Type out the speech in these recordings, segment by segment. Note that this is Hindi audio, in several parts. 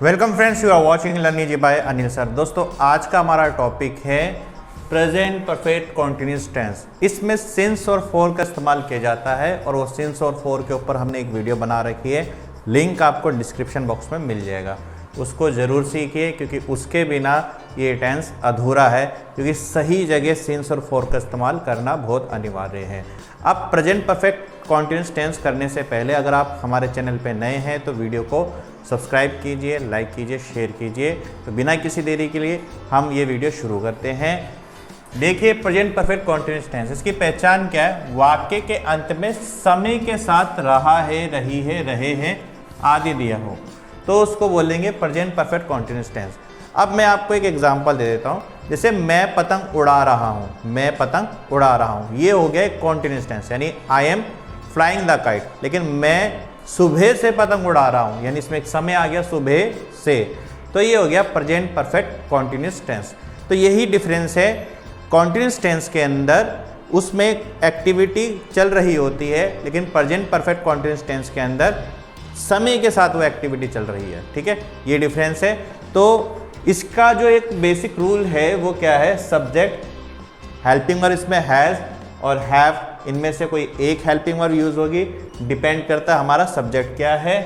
Welcome friends, you are watching learning G by Anil sir. दोस्तों आज का हमारा टॉपिक है प्रेजेंट परफेक्ट कॉन्टिन्यूस टेंस। इसमें सिंस और फॉर का इस्तेमाल किया जाता है और वो सिंस और फॉर के ऊपर हमने एक वीडियो बना रखी है, लिंक आपको डिस्क्रिप्शन बॉक्स में मिल जाएगा। उसको ज़रूर सीखिए क्योंकि उसके बिना ये टेंस अधूरा है, क्योंकि सही जगह सिंस और फॉर का इस्तेमाल करना बहुत अनिवार्य है। अब प्रेजेंट परफेक्ट कॉन्टिन्यूस टेंस करने से पहले अगर आप हमारे चैनल पे नए हैं तो वीडियो को सब्सक्राइब कीजिए, लाइक कीजिए, शेयर कीजिए। तो बिना किसी देरी के लिए हम ये वीडियो शुरू करते हैं। देखिए प्रेजेंट परफेक्ट कॉन्टिन्यूस टेंस, इसकी पहचान क्या है? वाक्य के अंत में समय के साथ रहा है, रही है, रहे हैं आदि दिया हो तो उसको बोलेंगे प्रेजेंट परफेक्ट कॉन्टिन्यूस टेंस। अब मैं आपको एक एग्जांपल दे देता हूँ, जैसे मैं पतंग उड़ा रहा हूँ, मैं पतंग उड़ा रहा हूँ, ये हो गया एक कॉन्टिन्यूस टेंस, यानी I am flying the kite. लेकिन मैं सुबह से पतंग उड़ा रहा हूँ, यानी इसमें एक समय आ गया सुबह से, तो ये हो गया प्रेजेंट परफेक्ट कॉन्टिन्यूस टेंस। तो यही डिफरेंस है कॉन्टिन्यूस टेंस के अंदर, उसमें एक्टिविटी चल रही होती है, लेकिन प्रेजेंट परफेक्ट कॉन्टिन्यूस टेंस के अंदर समय के साथ वो एक्टिविटी चल रही है। ठीक है, ये डिफरेंस है। तो इसका जो एक बेसिक रूल है वो क्या है? सब्जेक्ट, हेल्पिंग वर्ब इसमें हैज़ और हैव, इनमें से कोई एक हेल्पिंग वर्ब यूज होगी, डिपेंड करता है हमारा सब्जेक्ट क्या है।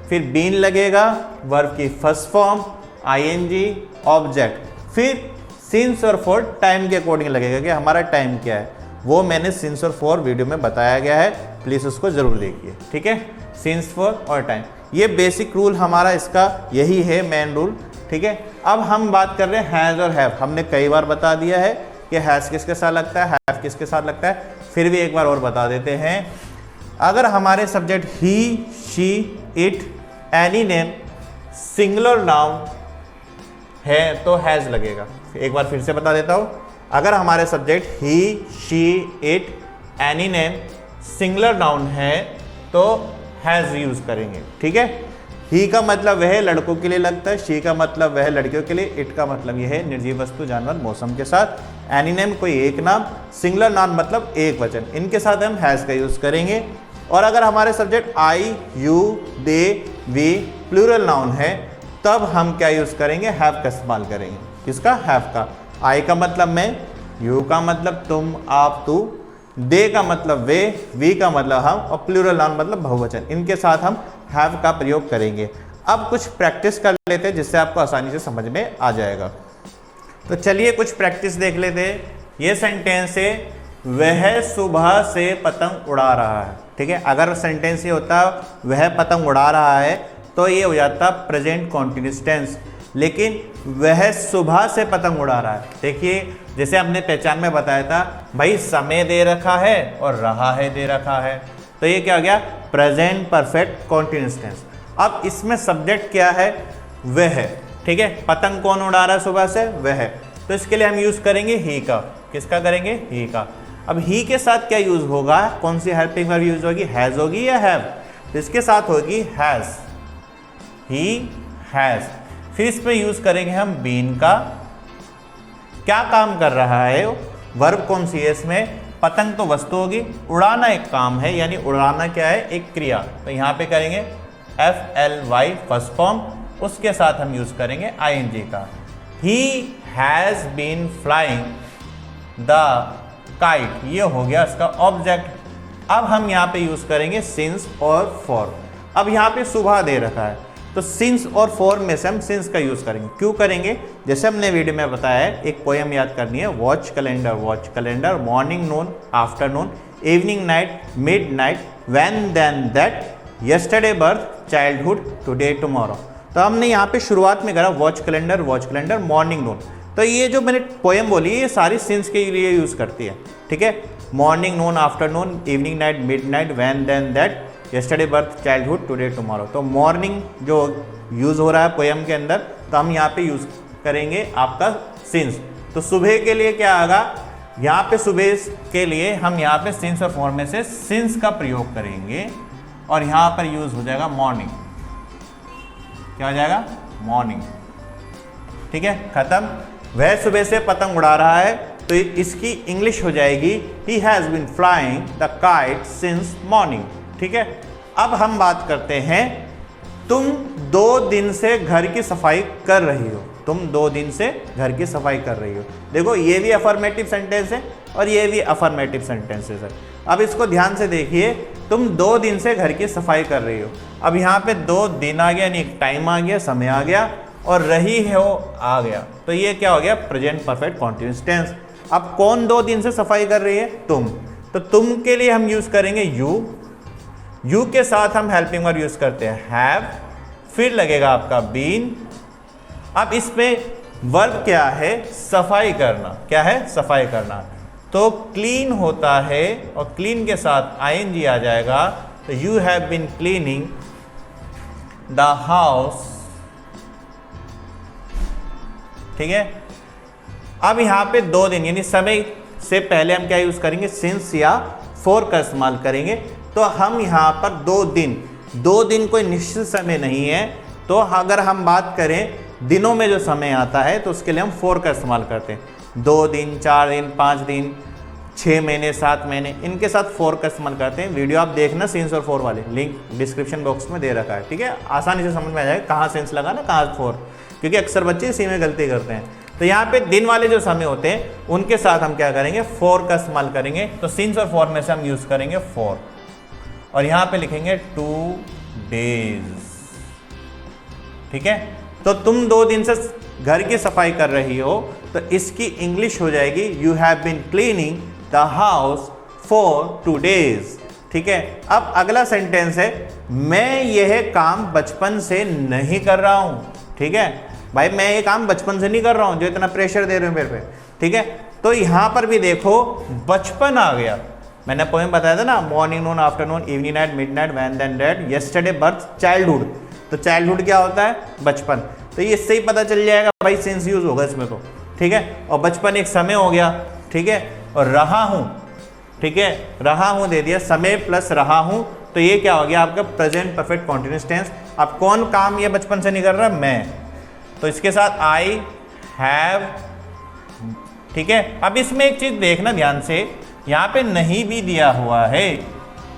फिर बीन लगेगा, वर्ब की फर्स्ट फॉर्म, आईएनजी, ऑब्जेक्ट, फिर सिंस और फॉर टाइम के अकॉर्डिंग लगेगा कि हमारा टाइम क्या है। वो मैंने सिंस और फॉर वीडियो में बताया गया है, प्लीज़ उसको ज़रूर देखिए। ठीक है, सिंस फॉर और टाइम, ये बेसिक रूल हमारा इसका यही है, मेन रूल। ठीक है, अब हम बात कर रहे हैं हैज़ और हैव। हमने कई बार बता दिया है कि हैज़ किसके साथ लगता है, हैव किसके साथ लगता है, फिर भी एक बार और बता देते हैं। अगर हमारे subject he, she, it, any name singular noun है तो हैज़ लगेगा। एक बार फिर से बता देता हूँ, अगर हमारे subject he, she, it, any name singular noun है तो हैज़ यूज करेंगे। ठीक है, ही का मतलब वह लड़कों के लिए लगता है, शी का मतलब वह लड़कियों के लिए, इट का मतलब यह है निर्जीव वस्तु, जानवर, मौसम के साथ, एनी नेम कोई एक नाम, सिंगुलर नाउन मतलब एक वचन, इनके साथ हम हैज़ का यूज करेंगे। और अगर हमारे subject I, you, they, we plural noun है तब हम क्या यूज करेंगे? हैव का इस्तेमाल करेंगे। किसका? हैव का। आई का मतलब मैं, यू का मतलब तुम, आप, तू, दे का मतलब वे, वी का मतलब हम, और प्लूरल नाउन मतलब बहुवचन, इनके साथ हम हैव का प्रयोग करेंगे। अब कुछ प्रैक्टिस कर लेते हैं जिससे आपको आसानी से समझ में आ जाएगा। तो चलिए कुछ प्रैक्टिस देख लेते हैं। ये सेंटेंस है वह सुबह से पतंग उड़ा रहा है। ठीक है, अगर सेंटेंस ये होता वह पतंग उड़ा रहा है तो ये हो जाता प्रेजेंट कॉन्टिन्यूस टेंस, लेकिन वह सुबह से पतंग उड़ा रहा है। देखिए जैसे हमने पहचान में बताया था भाई, समय दे रखा है और रहा है दे रखा है, तो ये क्या हो गया? Present perfect continuous tense. अब इसमें सब्जेक्ट क्या है? वह है। ठीक है, पतंग कौन उड़ा रहा है सुबह से? वह है। तो इसके लिए हम यूज करेंगे ही का। किसका करेंगे? ही का। अब ही के साथ क्या यूज होगा? कौन सी हेल्पिंग वर्ब यूज होगी? हैज होगी या हैव? तो इसके साथ होगी हैज, ही हैज। फिर इसमें यूज करेंगे हम बीन का। क्या काम कर रहा है? वर्ब कौन सी है इसमें? पतंग तो वस्तु होगी, उड़ाना एक काम है, यानी उड़ाना क्या है? एक क्रिया। तो यहाँ पे करेंगे FLY फर्स्ट फॉर्म, उसके साथ हम यूज करेंगे ING का। He has been flying the kite, ये हो गया इसका ऑब्जेक्ट। अब हम यहाँ पे यूज करेंगे सिंस और फॉर। अब यहाँ पे सुबह दे रखा है तो सिंस और फॉर में से हम सिंस का यूज करेंगे। क्यों करेंगे? जैसे हमने वीडियो में बताया है, एक पोएम याद करनी है, watch calendar, morning noon, afternoon, evening night, mid night, when then that, yesterday birth, childhood, today tomorrow. तो हमने यहाँ पे शुरुआत में करा वॉच कैलेंडर, मॉर्निंग नून। तो ये जो मैंने पोएम बोली ये सारी सिंस के लिए यूज करती है। ठीक है, morning noon, afternoon, evening night, mid night, when then that, yesterday birth, childhood, today tomorrow. तो मॉर्निंग जो यूज हो रहा है पोएम के अंदर, तो हम यहाँ पे यूज करेंगे आपका सिंस। तो सुबह के लिए क्या आएगा? यहाँ पे सुबह के लिए हम यहाँ पे सिंस और फॉर में से सिंस का प्रयोग करेंगे और यहाँ पर यूज हो जाएगा मॉर्निंग। क्या हो जाएगा? मॉर्निंग। ठीक है, खत्म। वह सुबह से पतंग उड़ा रहा है तो इसकी इंग्लिश हो जाएगी he has been flying the kite since morning. ठीक है, अब हम बात करते हैं तुम 2 दिन से घर की सफाई कर रही हो, तुम 2 दिन से घर की सफाई कर रही हो। देखो ये भी अफर्मेटिव सेंटेंस है और ये भी अफर्मेटिव सेंटेंसेस है। अब इसको ध्यान से देखिए, तुम 2 दिन से घर की सफाई कर रही हो। अब यहाँ पे 2 दिन आ गया, यानी एक टाइम आ गया, समय आ गया, और रही है वो आ गया, तो ये क्या हो गया, प्रेजेंट परफेक्ट कॉन्टिन्यूअस टेंस। अब कौन 2 दिन से सफाई कर रही है, तुम, तो तुम के लिए हम यूज करेंगे यू के साथ हम हेल्पिंग वर्ब यूज करते हैं हैव, फिर लगेगा आपका बीन। अब इसमें वर्ब क्या है, सफाई करना, क्या है, सफाई करना, तो क्लीन होता है और क्लीन के साथ आईएनजी आ जाएगा, तो you have been cleaning the house. ठीक है, अब यहां पे 2 दिन यानी समय से पहले हम क्या यूज करेंगे, सिंस या फॉर का इस्तेमाल करेंगे। तो हम यहां पर 2 दिन कोई निश्चित समय नहीं है, तो अगर हम बात करें दिनों में जो समय आता है तो उसके लिए हम फॉर का इस्तेमाल करते हैं। 2 दिन, 4 दिन, 5 दिन, 6 महीने, 7 महीने, इनके साथ फॉर का इस्तेमाल करते हैं। वीडियो आप देखना सिंस और फॉर वाले, लिंक डिस्क्रिप्शन बॉक्स में दे रखा है। ठीक है, आसानी से समझ में आ जाएगा कहाँ सिंस लगाना, कहाँ फॉर, क्योंकि अक्सर बच्चे इसी में गलती करते हैं। तो यहाँ पे दिन वाले जो समय होते हैं उनके साथ हम क्या करेंगे, फॉर का इस्तेमाल करेंगे। तो सिंस और फॉर में से हम यूज करेंगे फॉर, और यहाँ पे लिखेंगे 2 डेज। ठीक है, तो तुम 2 दिन से घर की सफाई कर रही हो, तो इसकी इंग्लिश हो जाएगी you have been cleaning the house for 2 days. ठीक है, अब अगला सेंटेंस है, मैं यह काम बचपन से नहीं कर रहा हूं। ठीक है भाई, मैं ये काम बचपन से नहीं कर रहा हूं जो इतना प्रेशर दे रहे हो मेरे पे। ठीक है, तो यहां पर भी देखो बचपन आ गया। मैंने पोएम बताया था ना, morning, noon, afternoon, evening, night, midnight, when, then, that, yesterday, birth, childhood. तो चाइल्डहुड क्या होता है, बचपन। तो ये इससे ही पता चल जाएगा भाई सेंस यूज होगा इसमें तो। ठीक है, और बचपन एक समय हो गया। ठीक है, और रहा हूं, ठीक है, रहा हूं दे दिया, समय प्लस रहा हूं, तो ये क्या हो गया आपका प्रेजेंट परफेक्ट कॉन्टिन्यूअस टेंस। अब कौन काम ये बचपन से नहीं कर रहा, मैं, तो इसके साथ आई हैव। ठीक है, अब इसमें एक चीज देखना ध्यान से, यहाँ पे नहीं भी दिया हुआ है।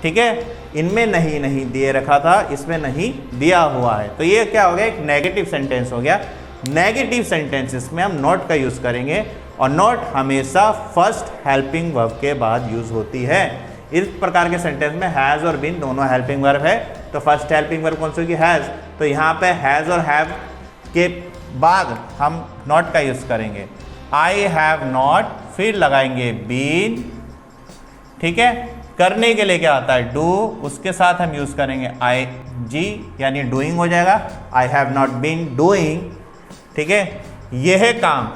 ठीक है, इनमें नहीं दिए रखा था, इसमें नहीं दिया हुआ है, तो ये क्या हो गया, एक नेगेटिव सेंटेंस हो गया। नेगेटिव सेंटेंसेस में हम नॉट का यूज करेंगे, और नॉट हमेशा फर्स्ट हेल्पिंग वर्ब के बाद यूज होती है। इस प्रकार के सेंटेंस में हैज और बीन दोनों हेल्पिंग वर्ब है, तो फर्स्ट हेल्पिंग वर्ब कौन सी होगी, हैज। तो यहाँ पे हैज और हैव के बाद हम नॉट का यूज करेंगे। आई हैव नॉट, फिर लगाएंगे बीन। ठीक है, करने के लिए क्या आता है, डू, उसके साथ हम यूज करेंगे आई जी, यानी डूइंग हो जाएगा। I have not been doing. ठीक है, यह काम,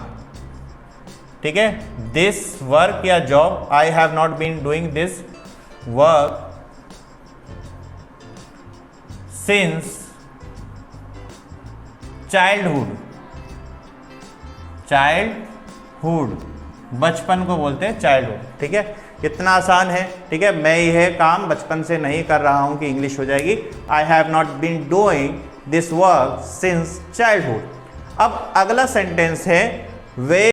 ठीक है, दिस वर्क या job, I have not been doing this work since childhood. Childhood, बचपन को बोलते हैं चाइल्डहुड। ठीक है, कितना आसान है। ठीक है, मैं यह काम बचपन से नहीं कर रहा हूं, कि इंग्लिश हो जाएगी I have not been doing this work since childhood. अब अगला सेंटेंस है, वे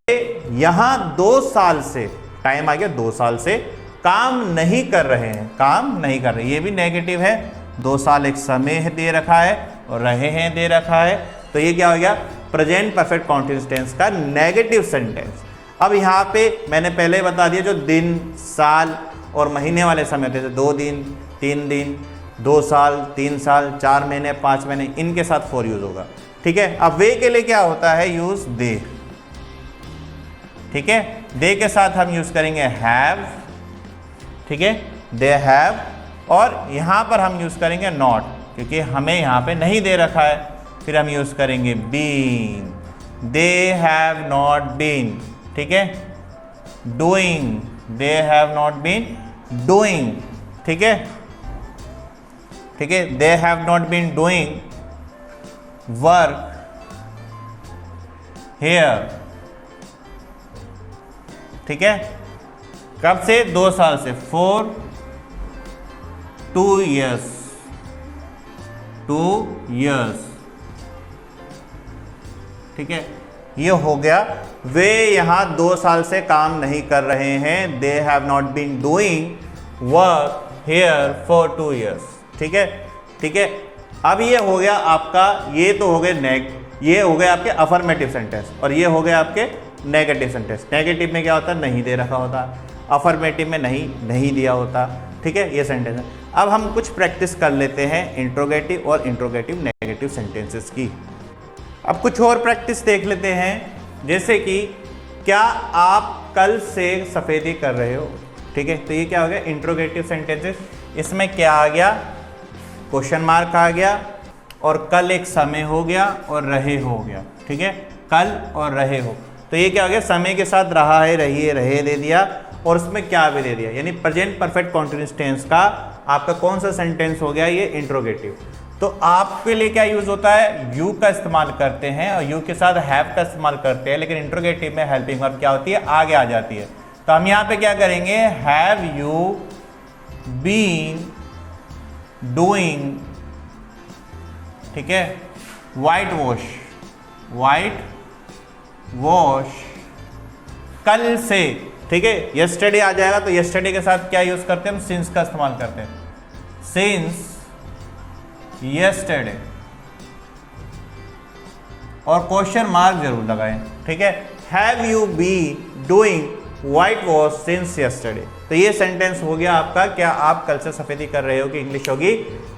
यहां 2 साल से, टाइम आ गया 2 साल से, काम नहीं कर रहे हैं, काम नहीं कर रहे, ये भी नेगेटिव है। 2 साल एक समय दे रखा है और रहे हैं दे रखा है, तो ये क्या हो गया, प्रेजेंट परफेक्ट कॉन्टिन्यूअस टेंस का नेगेटिव सेंटेंस। अब यहाँ पे मैंने पहले बता दिया, जो दिन, साल और महीने वाले समय होते थे, 2 दिन, 3 दिन, 2 साल, 3 साल, 4 महीने, 5 महीने, इनके साथ फॉर यूज होगा। ठीक है, अब वे के लिए क्या होता है, यूज दे। ठीक है, दे के साथ हम यूज करेंगे हैव। ठीक है, दे हैव, और यहां पर हम यूज करेंगे नॉट, क्योंकि हमें यहां पे नहीं दे रखा है। फिर हम यूज करेंगे been, they have not been. ठीक है, doing, they have not been doing. ठीक है, ठीक है, they have not been doing work here. ठीक है, कब से, 2 साल से, फॉर 2 years, 2 years। ठीक है, ये हो गया, वे यहां 2 साल से काम नहीं कर रहे हैं, they have not been doing work here for 2 years। ठीक है, ठीक है, अब ये हो गया आपका, ये तो हो गए ये हो गए आपके अफर्मेटिव सेंटेंस और ये हो गए आपके नेगेटिव सेंटेंस। नेगेटिव में क्या होता है, नहीं दे रखा होता, अफर्मेटिव में नहीं दिया होता, ठीक है, ये सेंटेंस है। अब हम कुछ प्रैक्टिस कर लेते हैं इंट्रोगेटिव और इंट्रोगेटिव नेगेटिव सेंटेंसेस की। अब कुछ और प्रैक्टिस देख लेते हैं, जैसे कि क्या आप कल से सफ़ेदी कर रहे हो, ठीक है, तो ये क्या हो गया, इंट्रोगेटिव सेंटेंसेस। इसमें क्या आ गया, क्वेश्चन मार्क आ गया और कल एक समय हो गया और रहे हो गया, ठीक है, कल और रहे हो। तो ये क्या हो गया, समय के साथ रहा है, रही है, रहे दे दिया और उसमें क्या भी दे दिया, यानी प्रेजेंट परफेक्ट कॉन्टिन्यूअस टेंस का आपका कौन सा सेंटेंस हो गया, ये इंट्रोगेटिव। तो आपके लिए क्या यूज होता है, यू का इस्तेमाल करते हैं और यू के साथ हैव का इस्तेमाल करते हैं, लेकिन इंट्रोगेटिव में हेल्पिंग वर्ब क्या होती है, आगे आ जाती है। तो हम यहाँ पे क्या करेंगे, हैव यू बीन डूइंग, ठीक है, वाइट वॉश कल से, ठीक है, यस्टरडे आ जाएगा तो यस्टरडे के साथ क्या यूज करते हैं हम, सिंस का इस्तेमाल करते हैं, सिंस यस्टरडे और क्वेश्चन मार्क जरूर लगाएं, ठीक है। Have you be doing white wash since yesterday, तो ये सेंटेंस हो गया आपका, क्या आप कल से सफेदी कर रहे हो, कि इंग्लिश होगी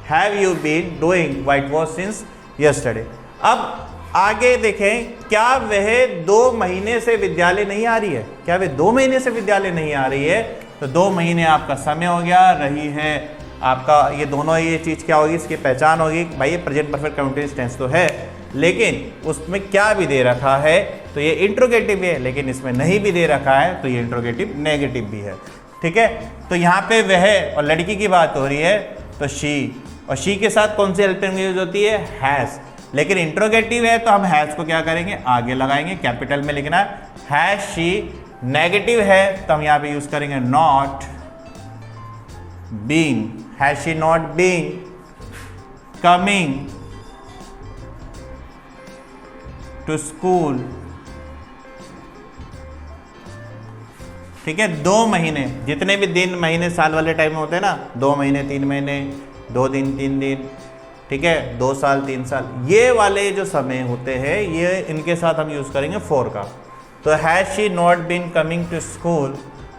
have you been doing white wash since yesterday. अब आगे देखें, क्या वह 2 महीने से विद्यालय नहीं आ रही है, क्या वह 2 महीने से विद्यालय नहीं आ रही है, तो 2 महीने आपका समय हो गया, रही है आपका, ये दोनों, ये चीज़ क्या होगी, इसकी पहचान होगी, भाई ये प्रेजेंट परफेक्ट कंटीन्यूअस टेंस तो है, लेकिन उसमें क्या भी दे रखा है, तो ये इंट्रोगेटिव है, लेकिन इसमें नहीं भी दे रखा है, तो ये इंट्रोगेटिव नेगेटिव भी है, ठीक है। तो यहाँ पे वह और लड़की की बात हो रही है, तो शी, और शी के साथ कौन सी हेल्पिंग यूज होती है, हैज़, लेकिन इंट्रोगेटिव है तो हम हैज़ को क्या करेंगे, आगे लगाएंगे, कैपिटल में लिखना है, हैज़ शी। नेगेटिव है तो हम यहाँ पे यूज करेंगे not being, has she not being coming to school, ठीक है। 2 महीने, जितने भी दिन महीने साल वाले टाइम में होते हैं ना, 2 महीने 3 महीने, 2 दिन 3 दिन, ठीक है, 2 साल 3 साल, ये वाले जो समय होते हैं, ये इनके साथ हम यूज करेंगे फॉर का। तो has she not been coming to school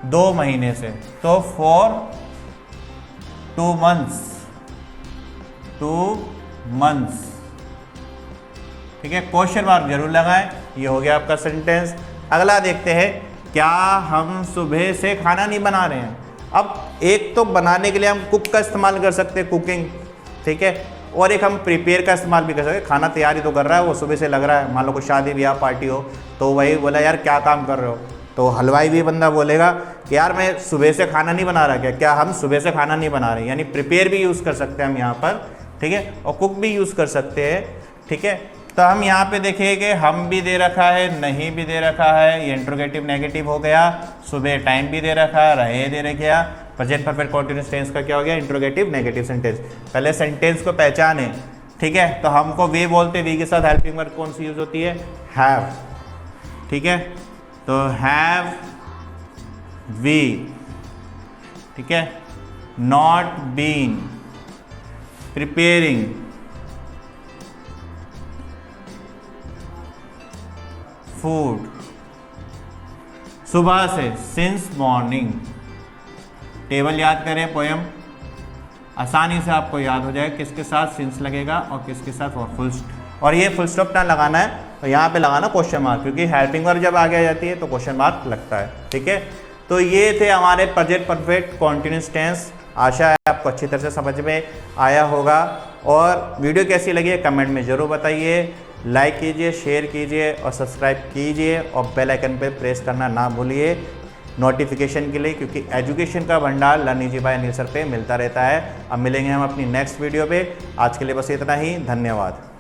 2 महीने से, तो फॉर 2 मंथ्स, ठीक है, क्वेश्चन मार्क जरूर लगाएं। ये हो गया आपका सेंटेंस। अगला देखते हैं, क्या हम सुबह से खाना नहीं बना रहे हैं। अब एक तो बनाने के लिए हम कुक का इस्तेमाल कर सकते हैं, कुकिंग, ठीक है, और एक हम प्रिपेयर का इस्तेमाल भी कर सकते हैं, खाना तैयारी तो कर रहा है, वो सुबह से लग रहा है, मान लो कोई शादी ब्याह पार्टी हो, तो वही बोला यार क्या काम कर रहे हो, तो हलवाई भी बंदा बोलेगा कि यार मैं सुबह से खाना नहीं बना रहा, क्या हम सुबह से खाना नहीं बना रहे, यानी प्रिपेयर भी यूज़ कर सकते हैं हम यहाँ पर, ठीक है, और कुक भी यूज़ कर सकते हैं, ठीक है। तो हम यहाँ पे देखिए कि हम भी दे रखा है, नहीं भी दे रखा है, ये इंट्रोगेटिव नेगेटिव हो गया, सुबह टाइम भी दे रखा है, रहे दे रखा, प्रेजेंट परफेक्ट कंटीन्यूअस टेंस का क्या हो गया, इंट्रोगेटिव नेगेटिव सेंटेंस। पहले सेंटेंस को पहचाने, ठीक है, तो हमको वे बोलते, वी के साथ हेल्पिंग वर्ब कौन सी यूज होती है, हैव, ठीक है, तो हैव वी, ठीक है, नॉट बीन प्रिपेयरिंग फूड सुबह से, सिंस मॉर्निंग। टेबल याद करें, पोयम आसानी से आपको याद हो जाए किसके साथ सिंस लगेगा और किसके साथ और ये फुल स्टॉप ना लगाना है, तो यहाँ पे लगाना क्वेश्चन मार्क, क्योंकि हेल्पिंग वर्ब जब आगे आ जाती है तो क्वेश्चन मार्क लगता है, ठीक है। तो ये थे हमारे प्रेजेंट परफेक्ट कंटीन्यूअस टेंस। आशा है आपको अच्छी तरह से समझ में आया होगा, और वीडियो कैसी लगी है कमेंट में ज़रूर बताइए, लाइक कीजिए, शेयर कीजिए और सब्सक्राइब कीजिए, और बेल आइकन पर प्रेस करना ना भूलिए नोटिफिकेशन के लिए, क्योंकि एजुकेशन का भंडार learn easy by Anil sir पे मिलता रहता है। अब मिलेंगे हम अपनी नेक्स्ट वीडियो पे। आज के लिए बस इतना ही, धन्यवाद।